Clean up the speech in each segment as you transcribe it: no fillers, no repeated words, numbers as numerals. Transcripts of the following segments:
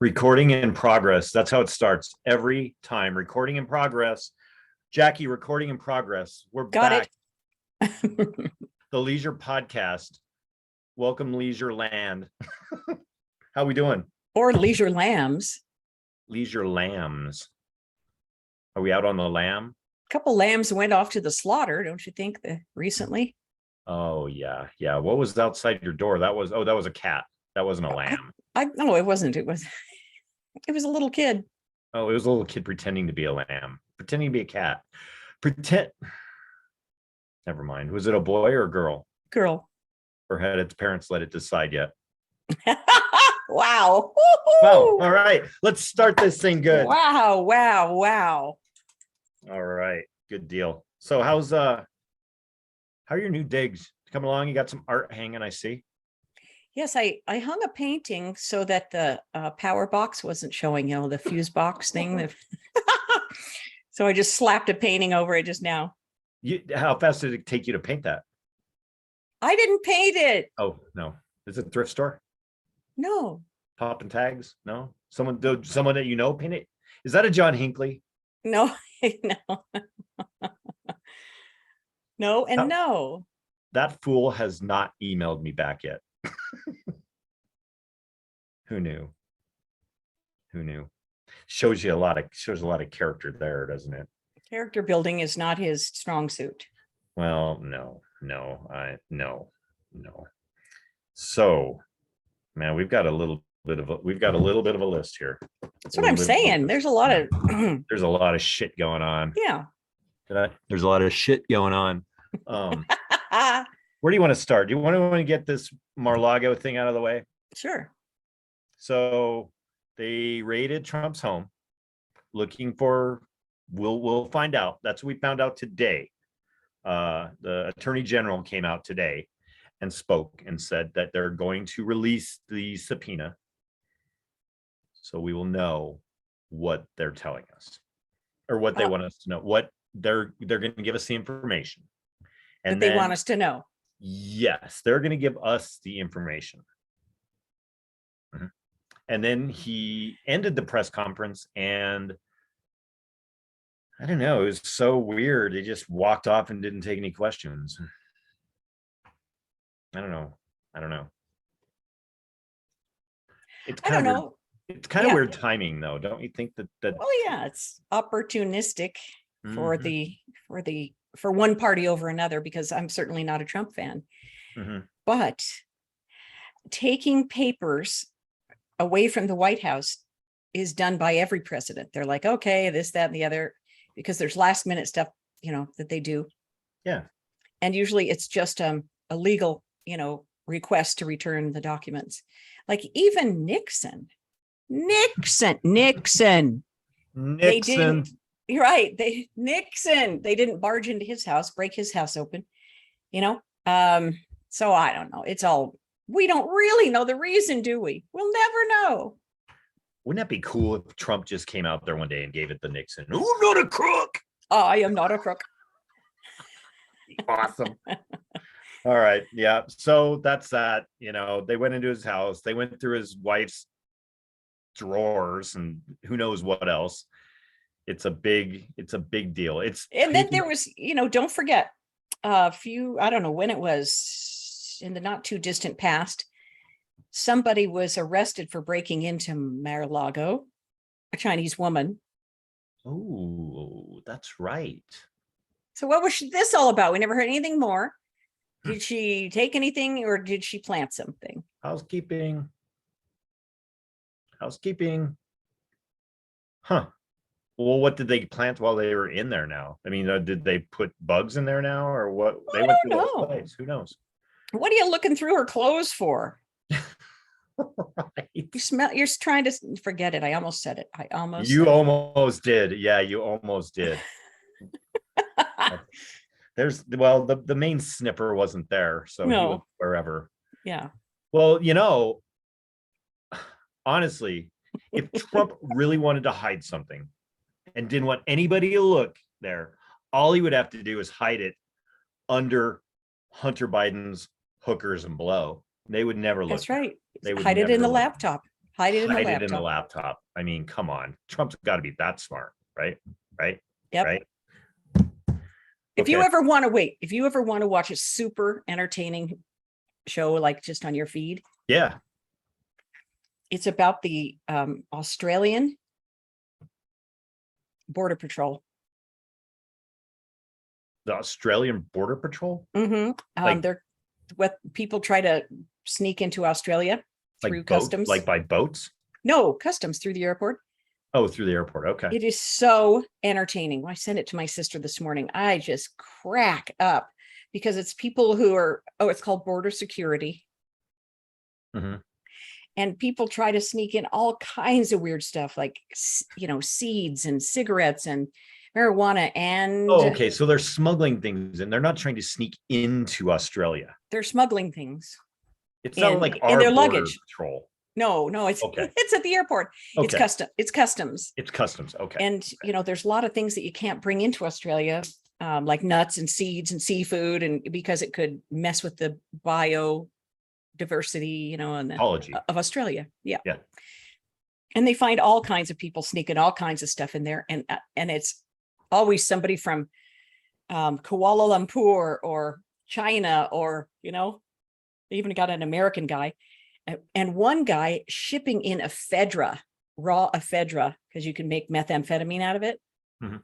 Recording in progress. That's how it starts every time. Recording in progress. Jackie, recording in progress. We're Got back. it. The Leisure Podcast. Welcome, Leisure Land. How we doing? Or leisure lambs. Leisure Lambs. Are we out on the lamb? A couple lambs went off to the slaughter, don't you think, recently? Oh, yeah. Yeah. What was outside your door? That was a cat. That wasn't a lamb. No, it wasn't. It was a little kid. Oh, it was a little kid pretending to be a lamb, pretending to be a cat. Pretend. Never mind. Was it a boy or a girl? Girl. Or had its parents let it decide yet? Wow. Wow. All right. Let's start this thing good. Wow. All right. Good deal. So how are your new digs coming along? You got some art hanging, I see. Yes, I hung a painting so that the power box wasn't showing, the fuse box thing. So I just slapped a painting over it just now. How fast did it take you to paint that? I didn't paint it. Oh, no. Is it a thrift store? No. Pop and tags? No? Someone that you know paint it? Is that a John Hinckley? No. No. No and no. That fool has not emailed me back yet. Who knew? Shows a lot of character there, doesn't it? Character building is not his strong suit. Well, no. So, man, we've got a little bit of a list here. That's what I'm saying. There's a lot of there's a lot of shit going on. Yeah. There's a lot of shit going on. Where do you want to start? Do you want to get this Mar-a-Lago thing out of the way? Sure. So they raided Trump's home looking for, we'll find out. That's what we found out today. The attorney general came out today and spoke and said that they're going to release the subpoena. So we will know what they're telling us or what they want us to know, what they're going to give us the information. And they want us to know. Yes, they're going to give us the information. Mm-hmm. And then he ended the press conference and I don't know, it was so weird. He just walked off and didn't take any questions. I don't know. It's kind of weird. It's kind of weird timing though. Don't you think that well, yeah, it's opportunistic for one party over another, because I'm certainly not a Trump fan. Mm-hmm. But taking papers away from the White House is done by every president. They're like, okay, this, that, and the other, because there's last minute stuff, that they do. Yeah. And usually it's just a legal, request to return the documents. Like even Nixon. You're right. Nixon, they didn't barge into his house, break his house open, So I don't know. We don't really know the reason, do we? We'll never know. Wouldn't that be cool if Trump just came out there one day and gave it to Nixon? Oh, not a crook. I am not a crook. Awesome. All right. Yeah. So that's that. They went into his house. They went through his wife's drawers and who knows what else. It's a big deal. And then there was, don't forget a few, I don't know when it was, in the not too distant past, somebody was arrested for breaking into Mar-a-Lago, a Chinese woman. Oh, that's right. So what was this all about? We never heard anything more. Did she take anything or did she plant something? Housekeeping. Huh. Well, what did they plant while they were in there now? I mean, did they put bugs in there now or what? They went through the whole place. Who knows? What are you looking through her clothes for? Right. You're trying to forget it. I almost said it. You almost did. Yeah, you almost did. The main sniffer wasn't there. So no. He was wherever. Yeah. Well, honestly, if Trump really wanted to hide something and didn't want anybody to look there, all he would have to do is hide it under Hunter Biden's hookers and blow. They would never look. That's right. Hide it in the laptop. Hide it in the Hide it in the laptop. laptop. I mean, come on. Trump's got to be that smart, right? Right? Yep. Right? If you Okay. ever want to wait, if you ever want to watch a super entertaining show, like just on your feed, Yeah. it's about the Australian Border Patrol. The Australian Border Patrol? Like, They're what people try to sneak into Australia through like boat, customs. like by boats? No, customs through the airport. Oh, through the airport. Okay. It is so entertaining. I sent it to my sister this morning. I just crack up because it's people who are, it's called border security. Mhm. And people try to sneak in all kinds of weird stuff like, seeds and cigarettes and marijuana. And Oh, okay. So they're smuggling things and they're not trying to sneak into Australia. they're smuggling things It's not like in our their border luggage. patrol. No, it's Okay. it's at the airport. It's Okay. it's customs. It's customs. Okay. And there's a lot of things that you can't bring into Australia, like nuts and seeds and seafood, and because it could mess with the biodiversity, and Ecology. of Australia. Yeah. Yeah. And they find all kinds of people sneaking all kinds of stuff in there, and it's always somebody from Kuala Lumpur or China, or they even got an American guy. And one guy shipping in raw ephedra, because you can make methamphetamine out of it, Mhm.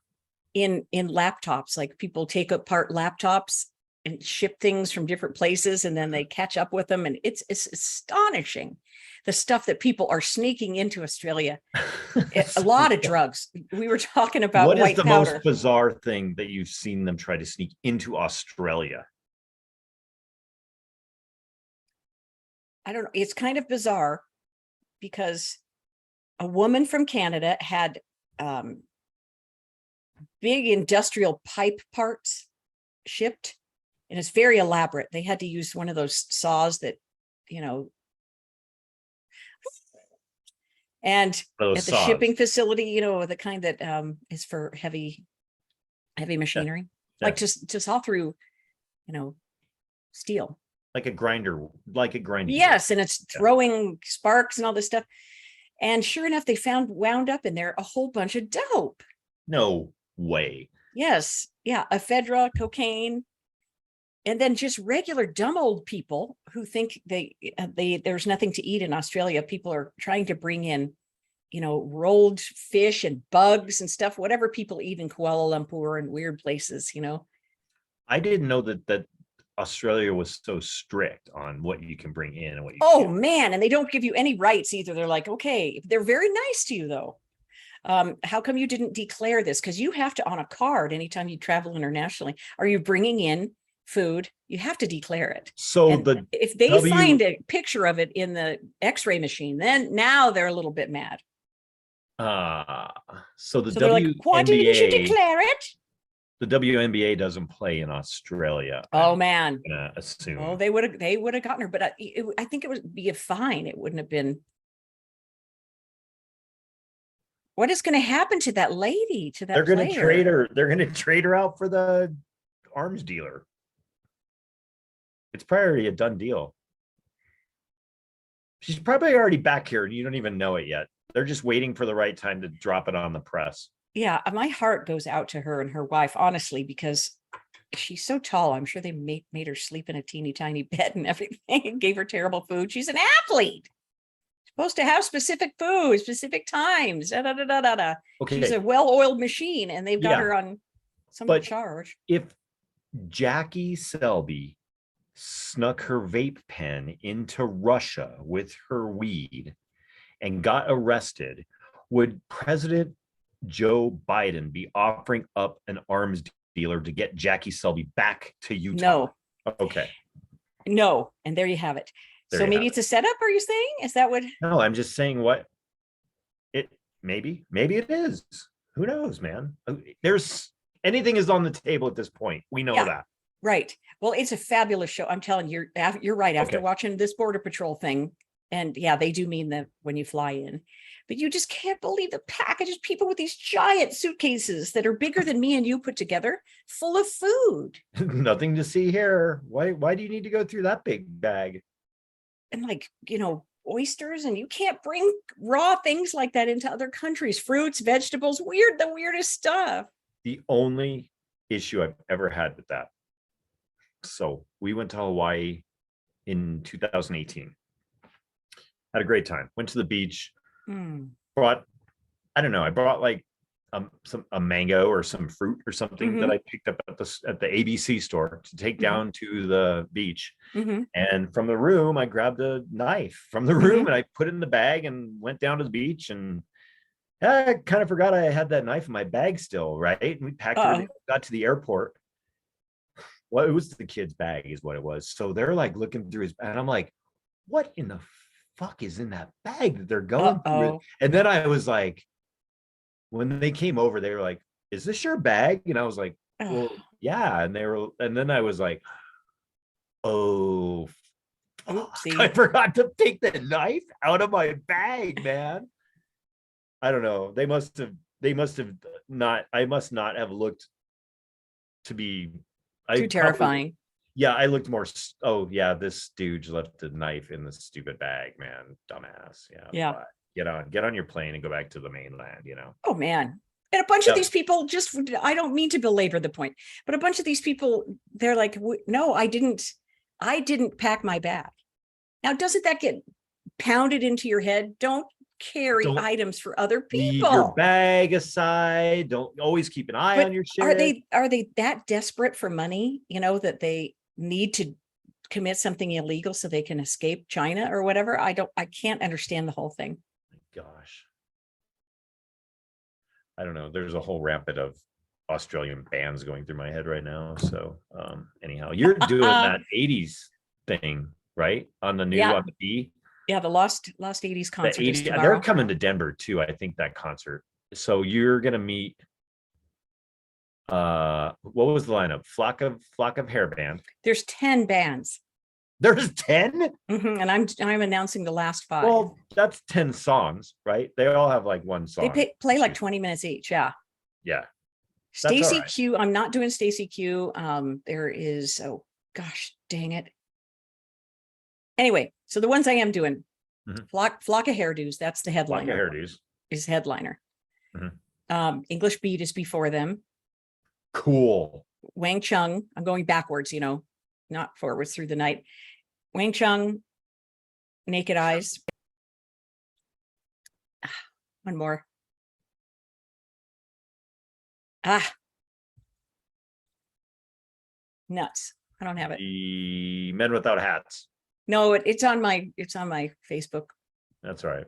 in laptops. Like people take apart laptops and ship things from different places, and then they catch up with them. And it's astonishing the stuff that people are sneaking into Australia. A lot of drugs. We were talking about What is white the powder. most bizarre thing that you've seen them try to sneak into Australia? I don't know. It's kind of bizarre because a woman from Canada had big industrial pipe parts shipped, and it's very elaborate. They had to use one of those saws that, and Those at the saws. shipping facility, the kind that is for heavy machinery, like to saw through, steel. Like a grinder, like a grinding. Yes, and it's throwing sparks and all this stuff. And sure enough, they wound up in there a whole bunch of dope. No way. Yes. Yeah. Ephedra, cocaine, and then just regular dumb old people who think there's nothing to eat in Australia. People are trying to bring in, rolled fish and bugs and stuff, whatever people eat in Kuala Lumpur and weird places, I didn't know that Australia was so strict on what you can bring in and what you can't. Man, and they don't give you any rights either. They're like, okay, they're very nice to you though. How come you didn't declare this? Because you have to, on a card, anytime you travel internationally, are you bringing in food? You have to declare it. So if they find a picture of it in the X-ray machine, then now they're a little bit mad. So the WNBA, like, why didn't you declare it? The WNBA doesn't play in Australia. Oh man, I'm gonna assume. Oh, they would have gotten her, but I think it would be a fine. It wouldn't have been. What is going to happen to that lady? To that they're going to trade her. They're going to trade her out for the arms dealer. It's probably a done deal. She's probably already back here and you don't even know it yet. They're just waiting for the right time to drop it on the press. Yeah, my heart goes out to her and her wife, honestly, because she's so tall. I'm sure they made her sleep in a teeny tiny bed and everything, gave her terrible food. She's an athlete. Supposed to have specific food, specific times. Okay. She's a well-oiled machine, and they've got her on some charge. If Jackie Selby snuck her vape pen into Russia with her weed and got arrested, would President Joe Biden be offering up an arms dealer to get Jackie Selby back to Utah? No. Okay. No. And there you have it. So maybe it's a setup, are you saying? Is that what? No, I'm just saying maybe it is. Who knows, man? There's anything is on the table at this point. We know that. Right. Well, it's a fabulous show. I'm telling you, you're right. After watching this Border Patrol thing, and yeah, they do mean that when you fly in, but you just can't believe the packages, people with these giant suitcases that are bigger than me and you put together, full of food. Nothing to see here. Why do you need to go through that big bag? And like, oysters, and you can't bring raw things like that into other countries. Fruits, vegetables, the weirdest stuff. The only issue I've ever had with that. So we went to Hawaii in 2018. Had a great time. Went to the beach. Brought, I don't know, I brought like a mango or some fruit or something that I picked up at the ABC store to take down to the beach. And from the room, I grabbed a knife from the room and I put it in the bag and went down to the beach. And I kind of forgot I had that knife in my bag still, right? And we packed it, got to the airport. Well, it was the kid's bag is what it was. So they're like looking through his, and I'm like, what in the fuck is in that bag that they're going through? And then I was like, when they came over, they were like, is this your bag? And I was like, well, yeah. And then I was like, oh, I forgot to take the knife out of my bag, man. I don't know. They must have not, I must not have looked to be too terrifying. Yeah, I looked more, oh yeah, this dude left the knife in the stupid bag, man. Dumbass. Yeah. Get on your plane and go back to the mainland, Oh man. And a bunch of these people I don't mean to belabor the point, but a bunch of these people, they're like, no, I didn't pack my bag. Now, doesn't that get pounded into your head? Don't carry items for other people. Leave your bag aside. Don't always keep an eye on your shit. Are they that desperate for money, that they need to commit something illegal so they can escape China or whatever? I can't understand the whole thing. Gosh, I don't know. There's a whole rampant of Australian bands going through my head right now. So anyhow, you're doing that 80s thing, right? On the B. Yeah, the lost 80s concert. They're coming to Denver too. I think that concert. So you're gonna meet what was the lineup? Flock of Hair Band. There's 10 bands. There's 10? And I'm announcing the last 5. Well, that's 10 songs, right? They all have like one song. They play like 20 minutes each. Yeah. Stacy Q. I'm not doing Stacy Q. There is, oh gosh, dang it. Anyway, so the ones I am doing, Flock of Hairdos, that's the headliner. Flock of Hairdos is headliner. English Beat is before them. Cool. Wang Chung, I'm going backwards, not forwards through the night. Wang Chung, Naked Eyes. One more. Nuts. I don't have it. The Men Without Hats. No, it's on my Facebook. That's right.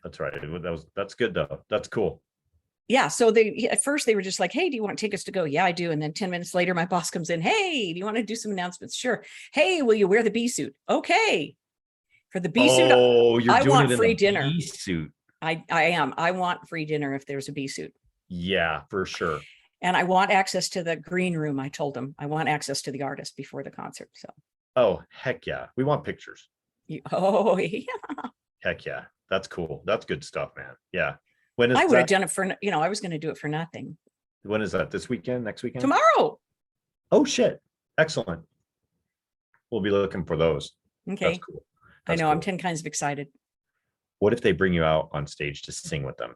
That's good though. That's cool. Yeah. So at first they were just like, hey, do you want tickets to go? Yeah, I do. And then 10 minutes later, my boss comes in. Hey, do you want to do some announcements? Sure. Hey, will you wear the bee suit? Okay. For the bee suit, I want free dinner. Bee suit. I am. I want free dinner if there's a bee suit. Yeah, for sure. And I want access to the green room. I told them I want access to the artist before the concert. So. Oh, heck yeah. We want pictures. Yeah. Heck yeah. That's cool. That's good stuff, man. Yeah. When is I would have done it for, I was going to do it for nothing. When is that? This weekend? Next weekend? Tomorrow. Oh, shit. Excellent. We'll be looking for those. Okay. That's cool. I know. Cool. I'm 10 kinds of excited. What if they bring you out on stage to sing with them?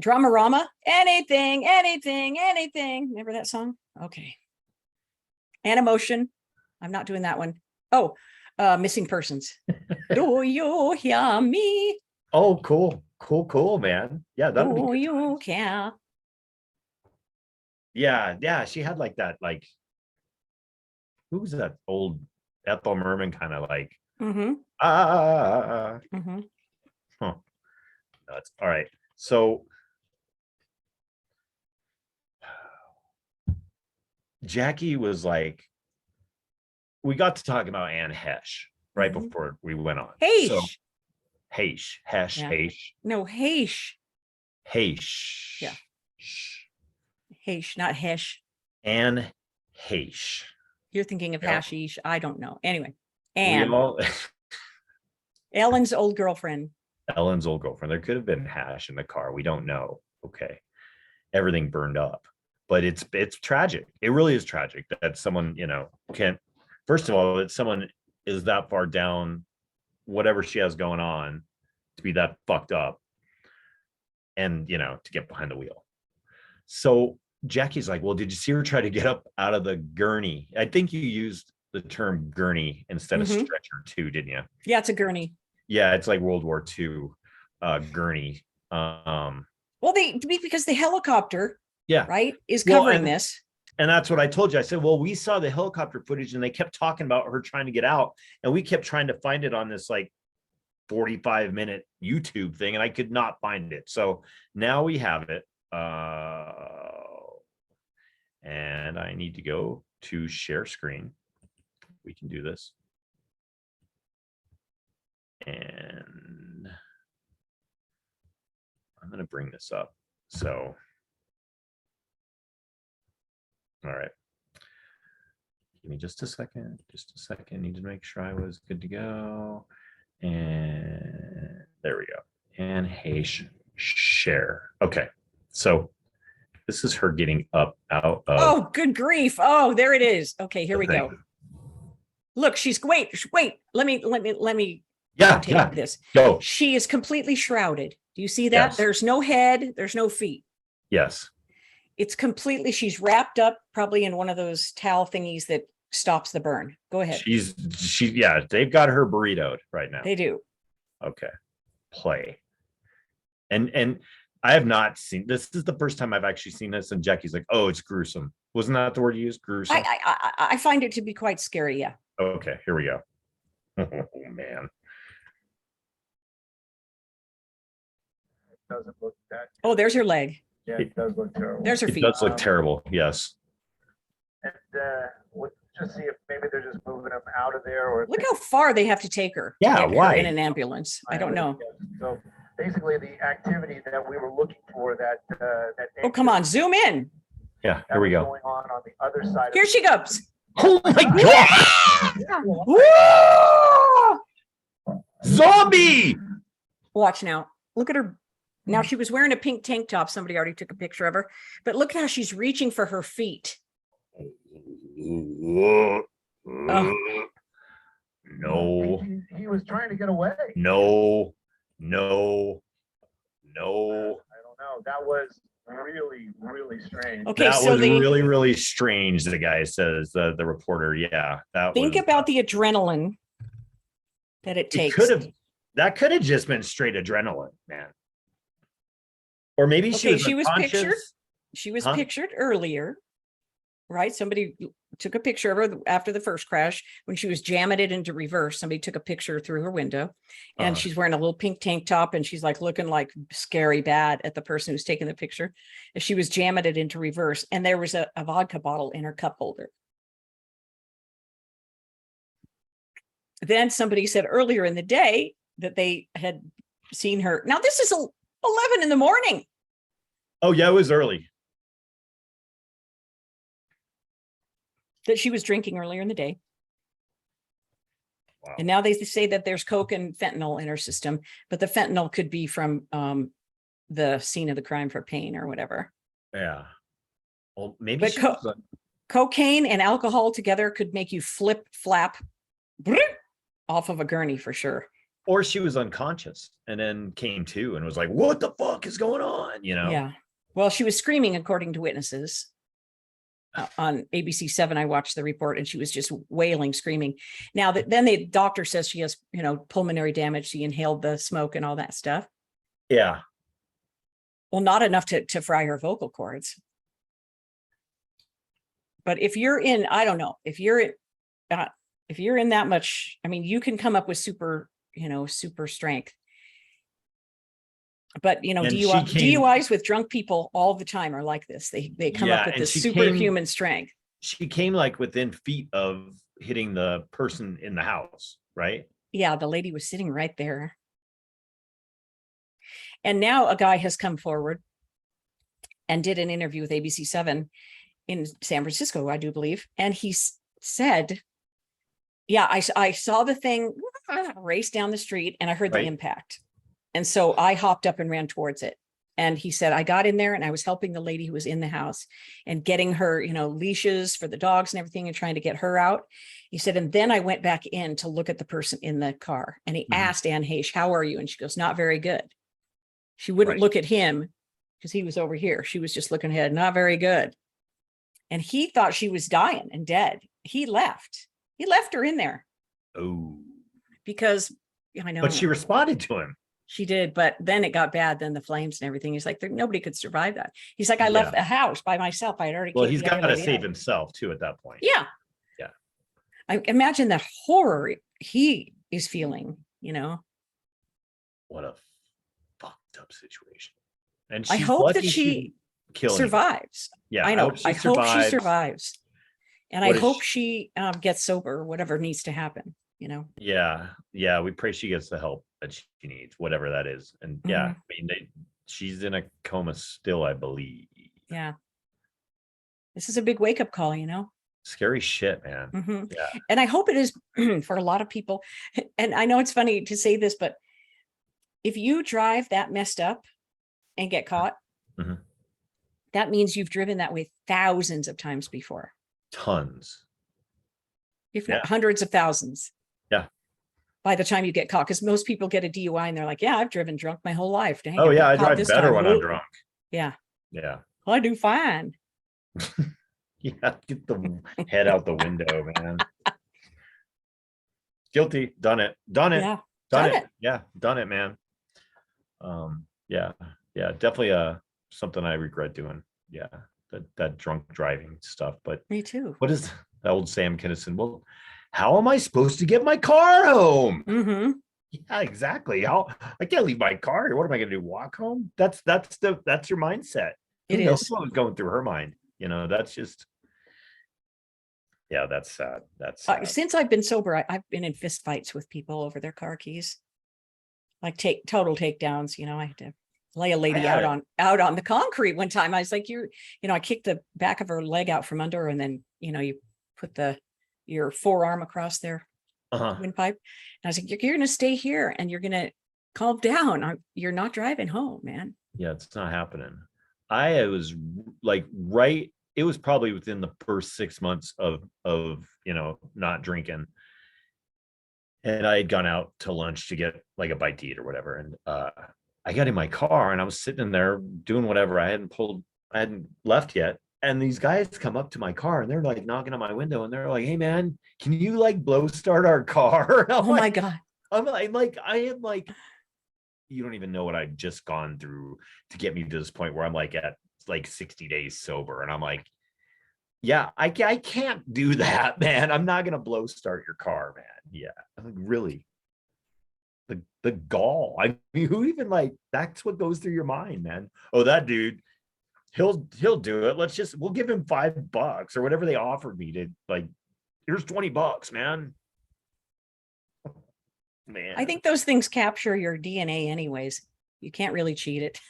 Dramarama? Anything. Remember that song? Okay. And Emotion. I'm not doing that one. Oh, Missing Persons. Do you hear me? Oh, cool, man. Yeah, that'll be good. You care. Yeah. She had like that, like, who was that old Ethel Merman kind of like? Huh. That's all right. So Jackie was like, we got to talk about Anne Hesh right before we went on. Hesh. So, Hesh. No, Hesh. Hesh. Yeah. Hesh, not Hesh. Anne Hesh. You're thinking of hashish. I don't know. Anyway, Anne. Ellen's old girlfriend. There could have been hash in the car. We don't know. Okay. Everything burned up. But it's tragic. It really is tragic that someone, can't. First of all, that someone is that far down whatever she has going on to be that fucked up and, to get behind the wheel. So Jackie's like, well, did you see her try to get up out of the gurney? I think you used the term gurney instead of stretcher too, didn't you? Yeah, it's a gurney. Yeah, it's like World War II gurney. Well, because the helicopter, yeah, right, is covering this. And that's what I told you. I said, well, we saw the helicopter footage and they kept talking about her trying to get out. And we kept trying to find it on this like 45-minute YouTube thing. And I could not find it. So now we have it. And I need to go to share screen. We can do this. And I'm going to bring this up. So, all right. Give me just a second. Need to make sure I was good to go. And there we go. And Hesh share. Okay. So this is her getting up out of. Oh, good grief. Oh, there it is. Okay, here we go. Look, wait. Let me take this. Go. She is completely shrouded. Do you see that? Yes. There's no head, there's no feet. Yes. It's completely, she's wrapped up probably in one of those towel thingies that stops the burn. Go ahead. They've got her burritoed right now. They do. Okay. Play. And I have not seen, this is the first time I've actually seen this, and Jackie's like, oh, it's gruesome. Wasn't that the word you used? Gruesome? I find it to be quite scary, yeah. Okay, here we go. Oh, man. It doesn't look that. Oh, there's her leg. Yeah, it does look terrible. There's her It feet. does look terrible, yes. And we'll just see if maybe they're just moving them out of there, or Look how far they have to take her. Yeah, get her why? in an ambulance. I don't know. So basically, the activity that we were looking for, that Oh, come on, zoom in. Yeah, that here we was go. going on the other side. Here she goes. Oh my God! Zombie! Watch now. Look at her. Now she was wearing a pink tank top. Somebody already took a picture of her, but look how she's reaching for her feet. No. He was trying to get away. No. I don't know. That was really, really strange. Okay, That so was really, really strange, the guy says, the reporter. Yeah. Think about the adrenaline that it takes. That could have just been straight adrenaline, man. Or maybe she was pictured. She was pictured earlier, right? Somebody took a picture of her after the first crash when she was jamming it into reverse. Somebody took a picture through her window, and she's wearing a little pink tank top, and she's like looking like scary bad at the person who's taking the picture. And she was jamming it into reverse, and there was a vodka bottle in her cup holder. Then somebody said earlier in the day that they had seen her. Now this is 11 in the morning. Oh yeah, it was early. That she was drinking earlier in the day. Wow. And now they say that there's coke and fentanyl in her system, but the fentanyl could be from the scene of the crime for pain or whatever. Yeah. Well, maybe But cocaine and alcohol together could make you flap off of a gurney for sure. Or she was unconscious and then came to and was like, what the fuck is going on? Yeah. Well, she was screaming, according to witnesses. On ABC 7, I watched the report, and she was just wailing, screaming. Now then the doctor says she has, pulmonary damage. She inhaled the smoke and all that stuff. Yeah. Well, not enough to fry her vocal cords. But if you're in, I don't know, if you're in that much, I mean, you can come up with super strength. But DUIs with drunk people all the time are like this. They come up with this superhuman strength. She came like within feet of hitting the person in the house, right? Yeah, the lady was sitting right there. And now a guy has come forward and did an interview with ABC 7 in San Francisco, I do believe. And he said, yeah, I saw the thing race down the street and I heard the impact. And so I hopped up and ran towards it. And he said, I got in there and I was helping the lady who was in the house and getting her, leashes for the dogs and everything and trying to get her out. He said, and then I went back in to look at the person in the car and he asked Ann Hesh, how are you? And she goes, not very good. She wouldn't look at him because he was over here. She was just looking ahead, not very good. And he thought she was dying and dead. He left her in there. Oh, Because I know. but she responded to him. She did, but then it got bad. Then the flames and everything. He's like, nobody could survive that. He's like, I left the house by myself. I had already. Well, he's got to save himself too at that point. Yeah. Yeah. I imagine the horror he is feeling, What a fucked up situation. And I hope that she survives. Yeah. I know. I hope she survives. And I hope she gets sober, whatever needs to happen, Yeah. Yeah. We pray she gets the help that she needs, whatever that is. And yeah, I mean, she's in a coma still, I believe. Yeah. This is a big wake up call, Scary shit, man. Yeah. And I hope it is for a lot of people. And I know it's funny to say this, but if you drive that messed up and get caught, that means you've driven that way thousands of times before. Tons. If not hundreds of thousands. Yeah. By the time you get caught, because most people get a DUI and they're like, yeah, I've driven drunk my whole life. Dang, I drive better when I'm drunk. Yeah. Yeah. I do fine. Yeah, get the head out the window, man. Guilty. Done it. Yeah. Done it. Yeah, done it, man. Yeah, definitely something I regret doing. Yeah, that drunk driving stuff. But me too. What is the old Sam Kinison? Well, how am I supposed to get my car home? Yeah, exactly. I can't leave my car here. What am I going to do? Walk home? That's your mindset. It Who knows is. what was going through her mind? That's just. Yeah, that's sad. That's sad. Since I've been sober, I've been in fist fights with people over their car keys, like total takedowns. I had to lay a lady out on the concrete one time. I was like, I kicked the back of her leg out from under her, and then you put your forearm across their windpipe. And I was like, you're going to stay here and you're going to calm down. You're not driving home, man. Yeah, it's not happening. I was like it was probably within the first 6 months of not drinking, and I had gone out to lunch to get like a bite to eat or whatever, and I got in my car and I was sitting in there doing whatever. I hadn't left yet, and these guys come up to my car and they're like knocking on my window and they're like, hey man, can you like blow start our car? Oh my God. I'm like, I am like, you don't even know what I've just gone through to get me to this point where I'm like at like 60 days sober. And I'm like, yeah, I can't do that, man. I'm not going to blow start your car, man. Yeah. I'm like, really? The gall. I mean, who even that's what goes through your mind, man. Oh, that dude, he'll do it. We'll give him $5 or whatever they offered me to here's $20, man. Man. I think those things capture your DNA anyways. You can't really cheat it.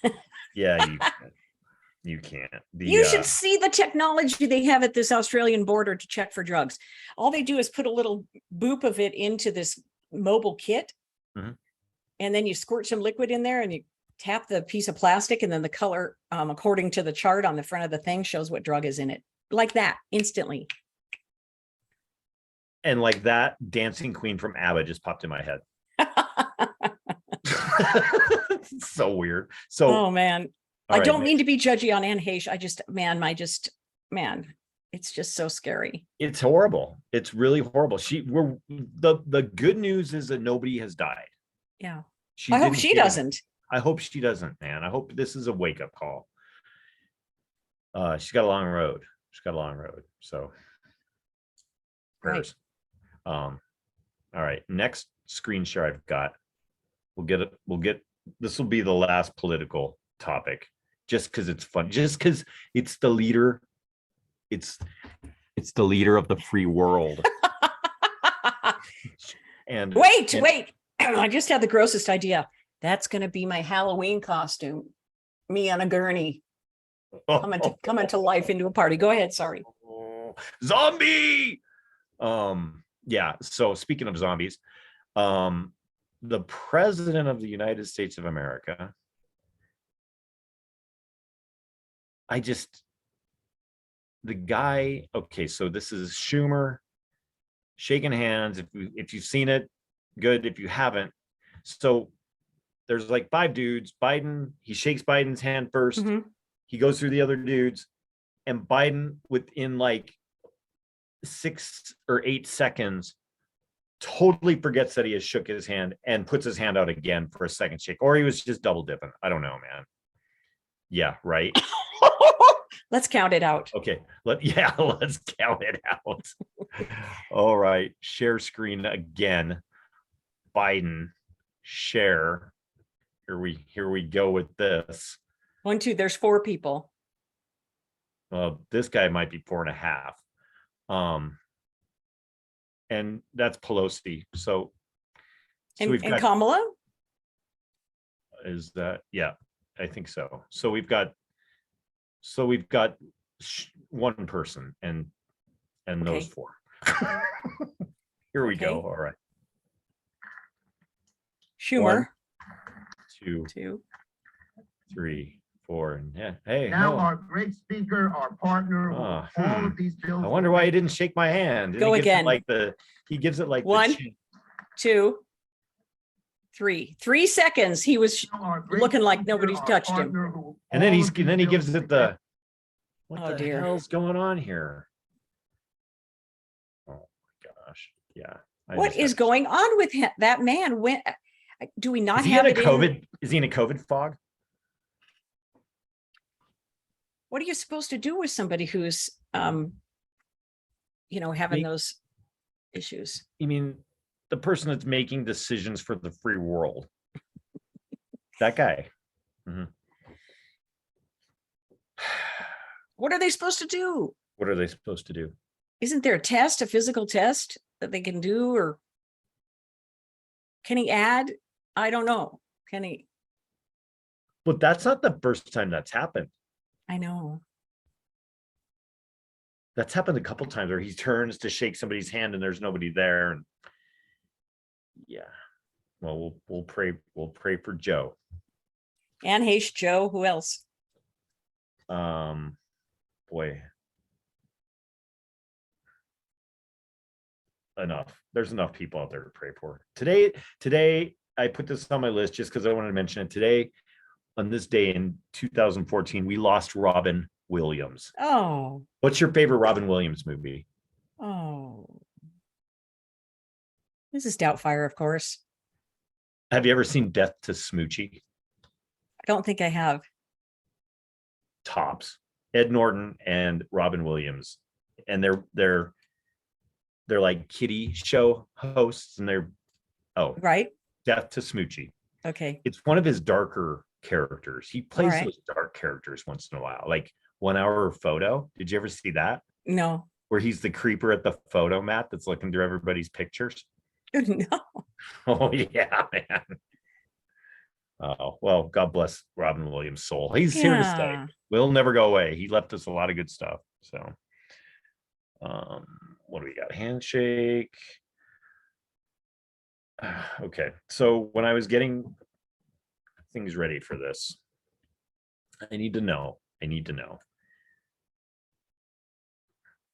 Yeah, you can't. You should see the technology they have at this Australian border to check for drugs. All they do is put a little boop of it into this mobile kit. And then you squirt some liquid in there and you tap the piece of plastic, and then the color, according to the chart on the front of the thing, shows what drug is in it. Like that, instantly. And like that, Dancing Queen from ABBA just popped in my head. So weird. So, oh man, I don't mean to be judgy on Ann Hesh. It's just so scary. It's horrible. It's really horrible. The good news is that nobody has died. Yeah. I hope she doesn't. I hope she doesn't, man. I hope this is a wake-up call. She's got a long road. So prayers. Right. All right. Next screen share I've got. We'll get this will be the last political topic, just because it's fun, just because it's the leader. It's the leader of the free world. And wait. I just had the grossest idea. That's going to be my Halloween costume. Me on a gurney. Coming to life into a party. Go ahead. Sorry. Zombie. Yeah. So speaking of zombies, the president of the United States of America I just, the guy, okay, so this is Schumer shaking hands. If you've seen it, good. If you haven't, so there's like 5 dudes. Biden, he shakes Biden's hand first. Mhm. He goes through the other dudes, and Biden, within like 6 or 8 seconds, totally forgets that he has shook his hand and puts his hand out again for a second shake, or he was just double dipping. I don't know, man. Yeah, right. Let's count it out. Okay, let's count it out. All right, share screen again. Biden, share. Here we go with this. 1, 2, there's 4 people. This guy might be 4.5. And that's Pelosi. So And, we've got, Kamala? is that, yeah, I think so. So we've got one person and those Okay. 4. Here we go. Okay. All right. Schumer. 1, 2, 2. 3, 4, and yeah. Hey, Now no. our great speaker, our partner, who Oh, all of these bills. I wonder why he didn't shake my hand. Go again. He gives it like 1, the chin. 2, 3. 3 seconds. He was looking like nobody's touched him. And then he gives it the, what Oh, the dear. hell's going on here? Oh my gosh. Yeah. What is going on with him? That man went. Do we not Is he have in a it COVID? Is he in a COVID fog? What are you supposed to do with somebody who's, having those issues? You mean the person that's making decisions for the free world? That guy. Mhm. What are they supposed to do? What are they supposed to do? Isn't there a physical test that they can do, or can he add? I don't know. Can he? But that's not the first time that's happened. I know. That's happened a couple times where he turns to shake somebody's hand and there's nobody there. And yeah, well, we'll pray for Joe. And Hesh, Joe, who else? Boy, there's enough people out there to pray for. Today I put this on my list just because I wanted to mention it. Today, on this day in 2014, we lost Robin Williams. Oh. What's your favorite Robin Williams movie? Oh. This is Doubtfire, of course. Have you ever seen Death to Smoochie? I don't think I have. Tops. Ed Norton and Robin Williams, and they're like kiddie show hosts, and they're Right. Death to Smoochie. Okay. It's one of his darker characters. He plays right. those dark characters once in a while, like 1 Hour Photo. Did you ever see that? No. Where he's the creeper at the photo mat that's looking through everybody's pictures. No. Oh yeah, man. Oh, well, God bless Robin Williams' soul. He's here to stay. Will never go away. He left us a lot of good stuff. So what do we got? Handshake. Okay. So when I was getting things ready for this, I need to know.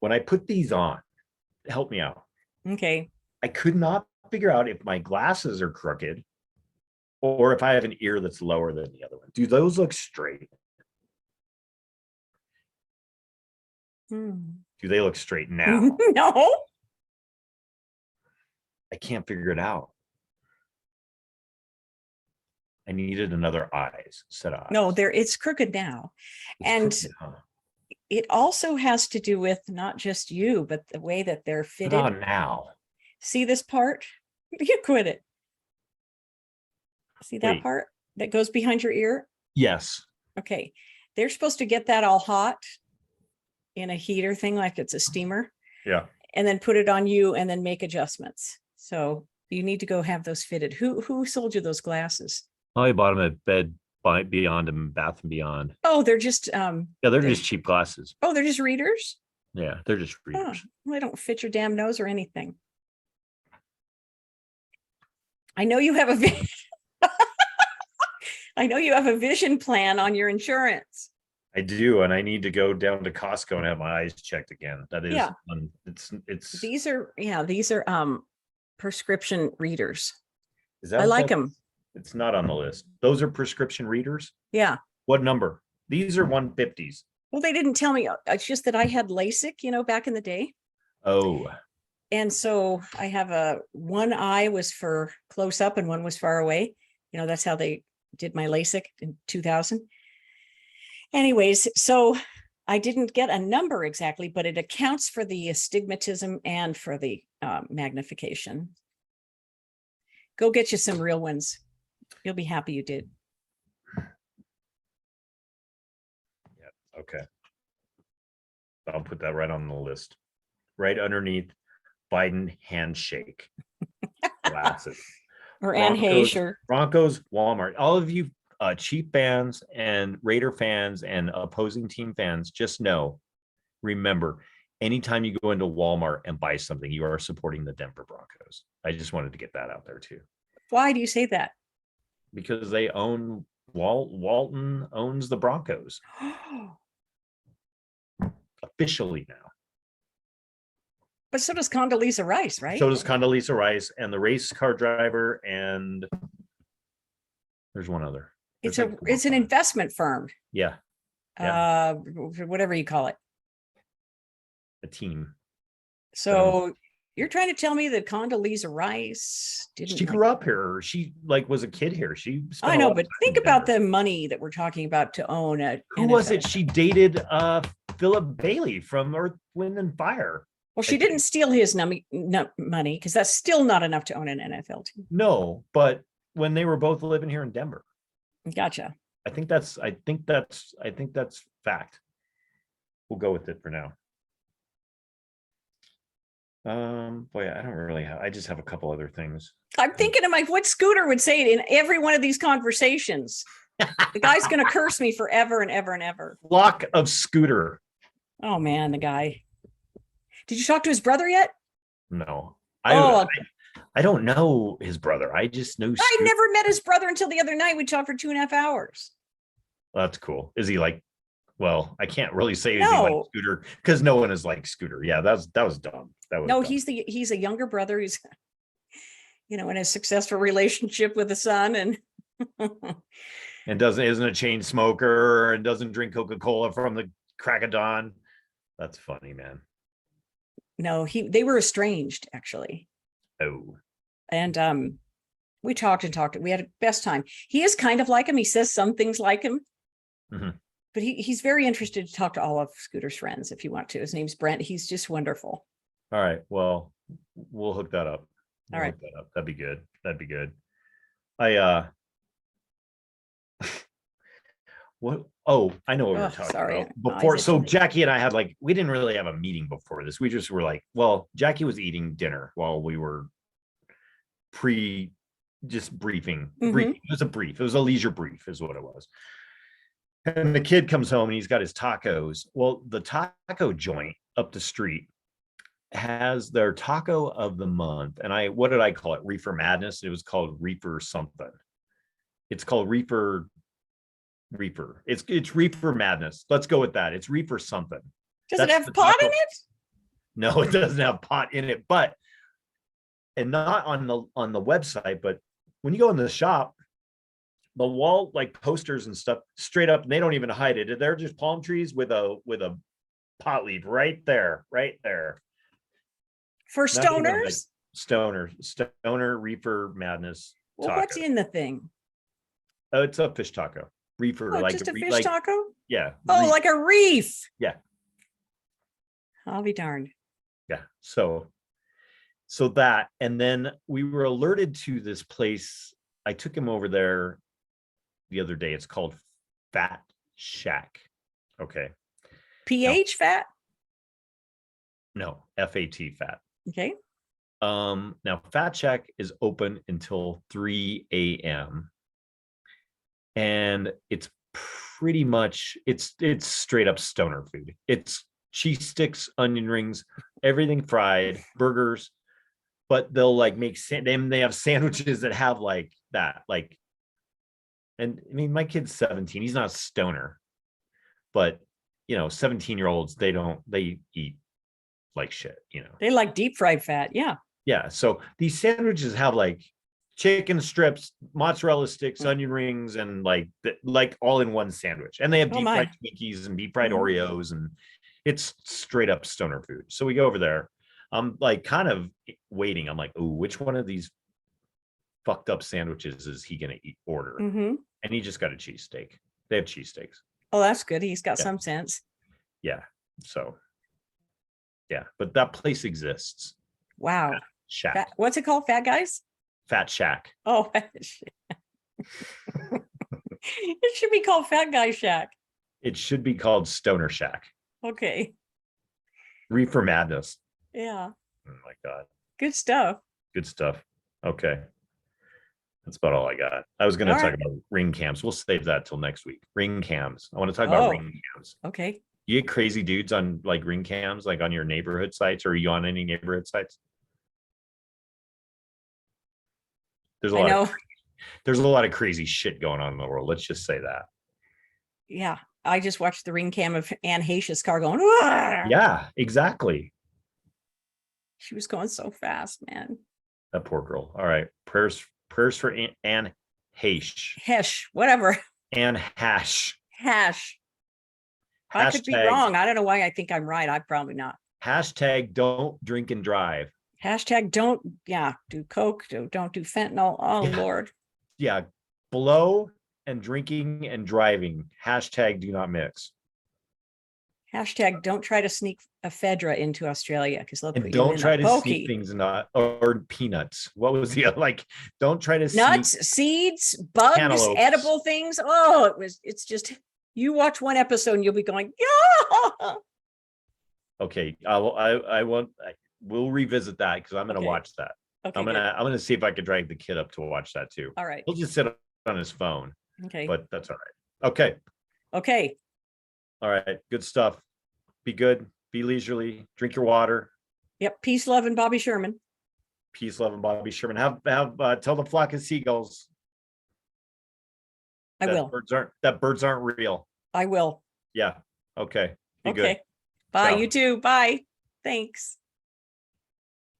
When I put these on, help me out. Okay. I could not figure out if my glasses are crooked or if I have an ear that's lower than the other one. Do those look straight? Do they look straight now? No. I can't figure it out. I needed another set of eyes. No, it's crooked now. It's crooked, huh? It also has to do with not just you, but the way that they're fitted. Put on now. See this part? You quit it. See that Wait. part that goes behind your ear? Yes. Okay. They're supposed to get that all hot in a heater thing, like it's a steamer. Yeah. And then put it on you and then make adjustments. So you need to go have those fitted. Who sold you those glasses? I bought them at Bed Beyond and Bath and Beyond. Oh, they're just yeah, they're just cheap glasses. Oh, they're just readers? Yeah, they're just Oh, readers. well, they don't fit your damn nose or anything. I know you have a I know you have a vision plan on your insurance. I do, and I need to go down to Costco and have my eyes checked again. That is, Yeah. it's. These are prescription readers. Is that I what like that- them. It's not on the list. Those are prescription readers. Yeah. What number? These are 150s. Well, they didn't tell me. It's just that I had LASIK, back in the day. Oh, And so I have one eye was for close up and one was far away. That's how they did my LASIK in 2000. Anyways, so I didn't get a number exactly, but it accounts for the astigmatism and for the magnification. Go get you some real ones. You'll be happy you did. okay. I'll put that right on the list. Right underneath Biden handshake. Glasses. Or Anne Broncos, Hesh or Broncos, Walmart. All of you Chief fans and Raider fans and opposing team fans, just know, remember, anytime you go into Walmart and buy something, you are supporting the Denver Broncos. I just wanted to get that out there too. why do you say that? Because they own Walton owns the Broncos officially now. But so does Condoleezza Rice, right? So does Condoleezza Rice and the race car driver, and there's one other. It's an investment firm. Yeah. Whatever you call it. A team. So you're trying to tell me that Condoleezza Rice didn't. She grew up here. She was a kid here. She. I know, but think about the money that we're talking about to own a. Who was it? She dated Philip Bailey from Earth, Wind and Fire. Well, she didn't steal his money because that's still not enough to own an NFL team. No, but when they were both living here in Denver. Gotcha. I think that's fact. We'll go with it for now. Boy, I don't really have. I just have a couple other things. I'm thinking of what Scooter would say in every one of these conversations. The guy's going to curse me forever and ever and ever. Flock of Scooter. Oh man, the guy. Did you talk to his brother yet? No. I don't know his brother. I just know. I never met his brother until the other night. We talked for 2.5 hours. That's cool. Is he like? Well, I can't really say No. is he like Scooter because no one is like Scooter. Yeah, that was dumb. That was no. Dumb. He's a younger brother. He's in a successful relationship with a son and isn't a chain smoker and doesn't drink Coca-Cola from the crack of dawn. That's funny, man. No, they were estranged actually. Oh. And we talked and talked. We had a best time. He is kind of like him. He says some things like him. Mm-hmm. But he's very interested to talk to all of Scooter's friends if you want to. His name's Brent. He's just wonderful. All right. Well, we'll hook that up. All right. Hook that up. That'd be good. That'd be good. I what? Oh, I know what we were talking about before. So Jackie and I had we didn't really have a meeting before this. We just were like, well, Jackie was eating dinner while we were briefing. Mm-hmm. It was a brief. It was a leisure brief is what it was. And the kid comes home and he's got his tacos. Well, the taco joint up the street has their taco of the month. And what did I call it? Reefer Madness. It was called Reefer something. It's called Reefer. It's Reefer Madness. Let's go with that. It's Reefer something. Does it have pot in it? No, it doesn't have pot in it, and not on the website, but when you go in the shop, the wall posters and stuff straight up, and they don't even hide it. They're just palm trees with a pot leaf right there. For stoners? Stoner Reefer Madness. Well, taco. what's in the thing? Oh, it's a fish taco. Reefer, just a fish taco? Yeah. Oh, like a reef. Yeah. I'll be darned. Yeah. So that, and then we were alerted to this place. I took him over there the other day. It's called Fat Shack. Okay. PH fat? No, FAT fat. Okay. Now Fat Shack is open until 3 a.m. and it's pretty much it's straight up stoner food. It's cheese sticks, onion rings, everything fried, burgers, but they'll make they have sandwiches that have that and I mean my kid's 17, he's not a stoner, but 17-year-olds, they eat like shit, They like deep fried fat. Yeah. Yeah. So these sandwiches have like chicken strips, mozzarella sticks, Mm. onion rings, and like all in one sandwich. And they have Oh, deep fried my. Twinkies and deep fried Mhm. Oreos, and it's straight up stoner food. So we go over there. I'm like kind of waiting. I'm like, oh, which one of these fucked up sandwiches is he gonna order? Mhm. And he just got a cheesesteak. They have cheesesteaks. Oh, that's good. He's got Yeah. some sense. Yeah. So yeah, but that place exists. Wow. Shack. What's it called? Fat Guys? Fat Shack. Oh, it should be called Fat Guy Shack. It should be called Stoner Shack. Okay. Reefer Madness. Yeah. Oh my God. Good stuff. Good stuff. Okay. That's about all I got. I was going to All talk right. about ring cams. We'll save that till next week. Ring cams. I want to talk about Oh. ring cams. Okay. You get crazy dudes on like ring cams, like on your neighborhood sites, or are you on any neighborhood sites? There's a I lot know. of there's a lot of crazy shit going on in the world. Let's just say that. Yeah. I just watched the ring cam of Anne Heche's car going. "Wah!" Yeah, exactly. She was going so fast, man. That poor girl. All right. Prayers for Anne Hesh. Hesh, whatever. Anne Hash. Hash. I could be Hashtag wrong. I don't know why I think I'm right. I'm probably not. hashtag don't drink and drive. Hashtag don't, do coke, don't do fentanyl. Oh, Yeah. Lord. Yeah. Blow and drinking and driving. Hashtag do not mix. Hashtag don't try to sneak a Fedra into Australia because they'll put And you don't in try a to sneak pokey. things or peanuts. What was the like? Don't try to Nuts, sneak seeds, bugs, cantaloupes. edible things. Oh, it's just, you watch one episode and you'll be going, yeah. Okay, we'll revisit that because I'm gonna Okay. watch that. Okay, I'm gonna see if I could drag the kid up to watch that too. all right. He'll just sit on his phone, Okay. but that's all right. Okay. Okay. All right. Good stuff. Be good. Be leisurely. Drink your water. Yep. Peace, love, and Bobby Sherman. Peace, love, and Bobby Sherman. Have tell the flock of seagulls I will. birds aren't real. I will. Yeah. Okay. Be Okay. good. Bye. Ciao. You too. Bye. Thanks.